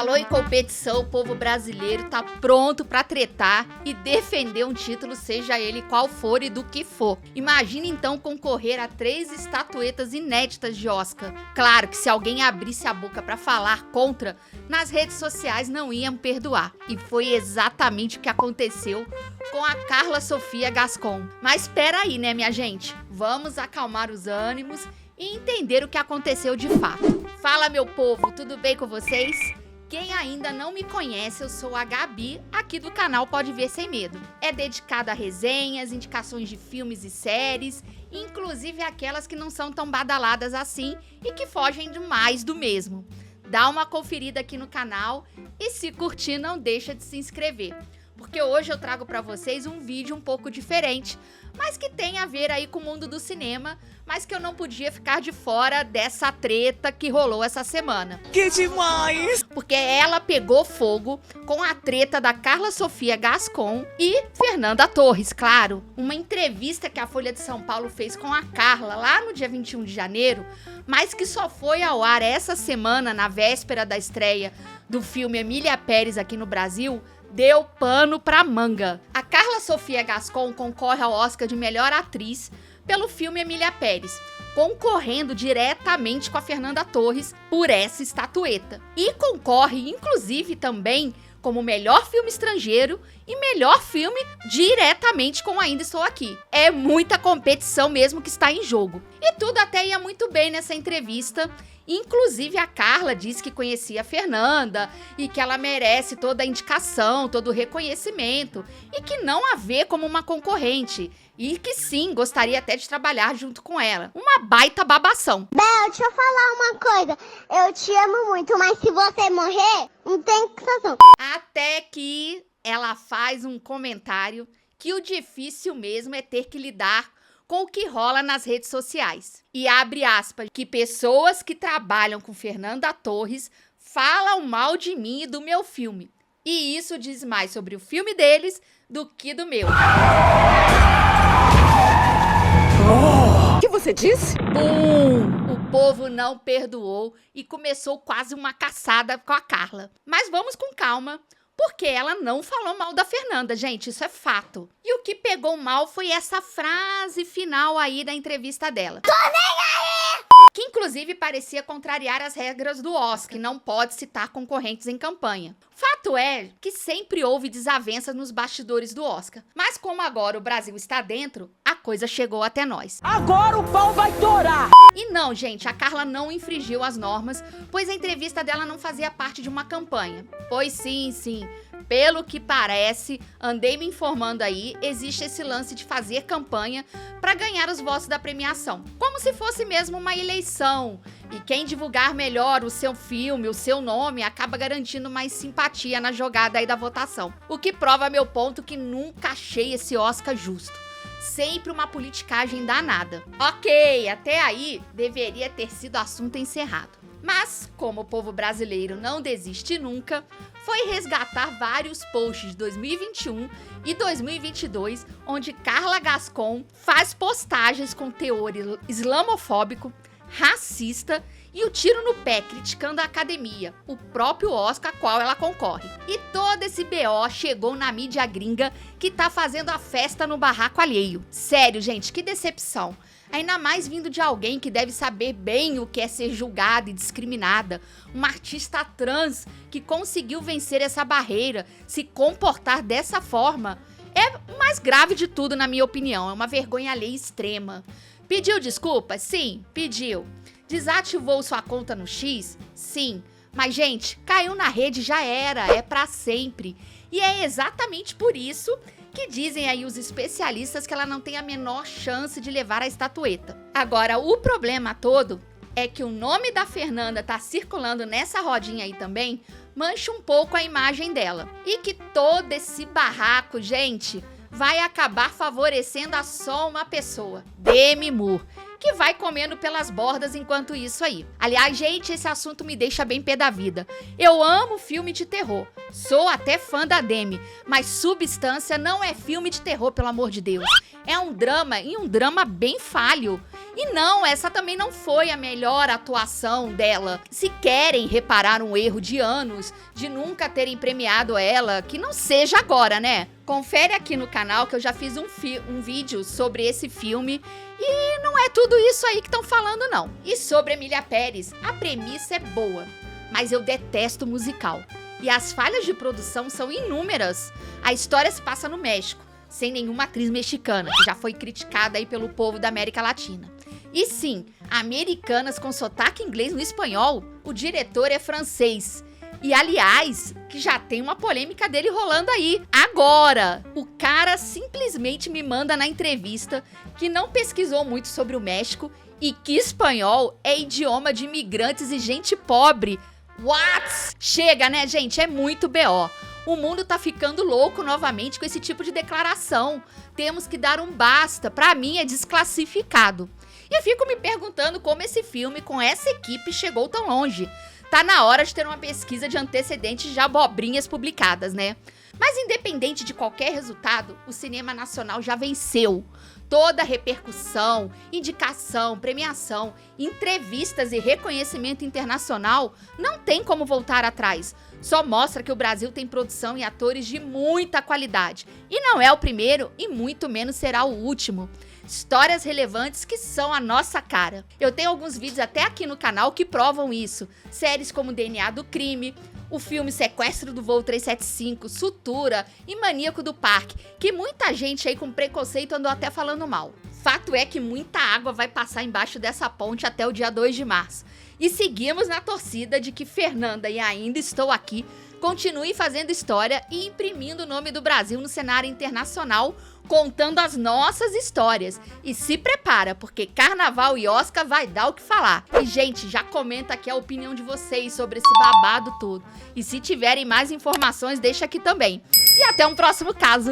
Falou em competição, o povo brasileiro tá pronto pra tretar e defender um título, seja ele qual for e do que for. Imagina então concorrer a 3 estatuetas inéditas de Oscar. Claro que se alguém abrisse a boca pra falar contra, nas redes sociais não iam perdoar. E foi exatamente o que aconteceu com a Carla Sofia Gascon. Mas espera aí, né, minha gente? Vamos acalmar os ânimos e entender o que aconteceu de fato. Fala, meu povo, tudo bem com vocês? Quem ainda não me conhece, eu sou a Gabi, aqui do canal Pode Ver Sem Medo. É dedicado a resenhas, indicações de filmes e séries, inclusive aquelas que não são tão badaladas assim e que fogem demais do mesmo. Dá uma conferida aqui no canal e se curtir, não deixa de se inscrever. Porque hoje eu trago pra vocês um vídeo um pouco diferente, mas que tem a ver aí com o mundo do cinema, mas que eu não podia ficar de fora dessa treta que rolou essa semana. Que demais! Porque ela pegou fogo com a treta da Carla Sofia Gascon e Fernanda Torres, claro. Uma entrevista que a Folha de São Paulo fez com a Carla lá no dia 21 de janeiro, mas que só foi ao ar essa semana, na véspera da estreia do filme Emília Pérez aqui no Brasil, deu pano pra manga. A Carla Sofia Gascon concorre ao Oscar de Melhor Atriz pelo filme Emília Pérez, concorrendo diretamente com a Fernanda Torres por essa estatueta. E concorre, inclusive, também como melhor filme estrangeiro e melhor filme diretamente com Ainda Estou Aqui. É muita competição mesmo que está em jogo. E tudo até ia muito bem nessa entrevista. Inclusive a Carla disse que conhecia a Fernanda e que ela merece toda a indicação, todo o reconhecimento e que não a vê como uma concorrente e que sim, gostaria até de trabalhar junto com ela. Uma baita babação. Bel, deixa eu falar uma coisa. Eu te amo muito, mas se você morrer, não tem sensação. Até que ela faz um comentário que o difícil mesmo é ter que lidar com o que rola nas redes sociais. E abre aspas, que pessoas que trabalham com Fernanda Torres falam mal de mim e do meu filme. E isso diz mais sobre o filme deles do que do meu. O que você disse? Bum! O povo não perdoou e começou quase uma caçada com a Carla. Mas vamos com calma, porque ela não falou mal da Fernanda, gente, isso é fato. E o que pegou mal foi essa frase final aí da entrevista dela. Tô nem aí! Que inclusive parecia contrariar as regras do Oscar, que não pode citar concorrentes em campanha. Fato é que sempre houve desavenças nos bastidores do Oscar. Mas como agora o Brasil está dentro, a coisa chegou até nós. Agora o pau vai torar! E não, gente, a Carla não infringiu as normas, pois a entrevista dela não fazia parte de uma campanha. Pois sim. Pelo que parece, andei me informando aí, existe esse lance de fazer campanha para ganhar os votos da premiação. Como se fosse mesmo uma eleição. E quem divulgar melhor o seu filme, o seu nome, acaba garantindo mais simpatia na jogada aí da votação. O que prova meu ponto que nunca achei esse Oscar justo. Sempre uma politicagem danada. Ok, até aí deveria ter sido assunto encerrado. Mas, como o povo brasileiro não desiste nunca, foi resgatar vários posts de 2021 e 2022, onde Carla Gascon faz postagens com teor islamofóbico, racista e o tiro no pé, criticando a academia, o próprio Oscar a qual ela concorre. E todo esse BO chegou na mídia gringa que tá fazendo a festa no barraco alheio. Sério, gente, que decepção. Ainda mais vindo de alguém que deve saber bem o que é ser julgada e discriminada. Uma artista trans que conseguiu vencer essa barreira, se comportar dessa forma. É o mais grave de tudo, na minha opinião. É uma vergonha alheia extrema. Pediu desculpas? Sim, pediu. Desativou sua conta no X? Sim. Mas, gente, caiu na rede já era, é pra sempre. E é exatamente por isso que dizem aí os especialistas que ela não tem a menor chance de levar a estatueta. Agora, o problema todo é que o nome da Fernanda tá circulando nessa rodinha aí também, mancha um pouco a imagem dela. E que todo esse barraco, gente, vai acabar favorecendo a só uma pessoa, Demi Moore. que vai comendo pelas bordas enquanto isso aí. Aliás, gente, esse assunto me deixa bem pé da vida. Eu amo filme de terror, sou até fã da Demi, mas Substância não é filme de terror, pelo amor de Deus. É um drama, e um drama bem falho. E não, essa também não foi a melhor atuação dela. Se querem reparar um erro de anos, de nunca terem premiado ela, que não seja agora, né? Confere aqui no canal que eu já fiz um vídeo sobre esse filme e não é tudo isso aí que estão falando, não. E sobre Emília Pérez, a premissa é boa, mas eu detesto musical. E as falhas de produção são inúmeras. A história se passa no México, sem nenhuma atriz mexicana, que já foi criticada aí pelo povo da América Latina. E sim, Americanas com sotaque inglês no espanhol, o diretor é francês. E aliás, que já tem uma polêmica dele rolando aí. Agora, o cara simplesmente me manda na entrevista que não pesquisou muito sobre o México e que espanhol é idioma de imigrantes e gente pobre. What? Chega, né, gente? É muito BO. O mundo tá ficando louco novamente com esse tipo de declaração. Temos que dar um basta. Pra mim é desclassificado. E eu fico me perguntando como esse filme com essa equipe chegou tão longe. Tá na hora de ter uma pesquisa de antecedentes de abobrinhas publicadas, né? Mas independente de qualquer resultado, o cinema nacional já venceu. Toda repercussão, indicação, premiação, entrevistas e reconhecimento internacional não tem como voltar atrás. Só mostra que o Brasil tem produção e atores de muita qualidade. E não é o primeiro e muito menos será o último. Histórias relevantes que são a nossa cara. Eu tenho alguns vídeos até aqui no canal que provam isso. Séries como DNA do Crime, o filme Sequestro do Voo 375, Sutura e Maníaco do Parque, que muita gente aí com preconceito andou até falando mal. Fato é que muita água vai passar embaixo dessa ponte até o dia 2 de março. E seguimos na torcida de que Fernanda e Ainda Estou Aqui continue fazendo história e imprimindo o nome do Brasil no cenário internacional, contando as nossas histórias. E se prepara, porque Carnaval e Oscar vai dar o que falar. E, gente, já comenta aqui a opinião de vocês sobre esse babado todo. E se tiverem mais informações, deixa aqui também. E até um próximo caso.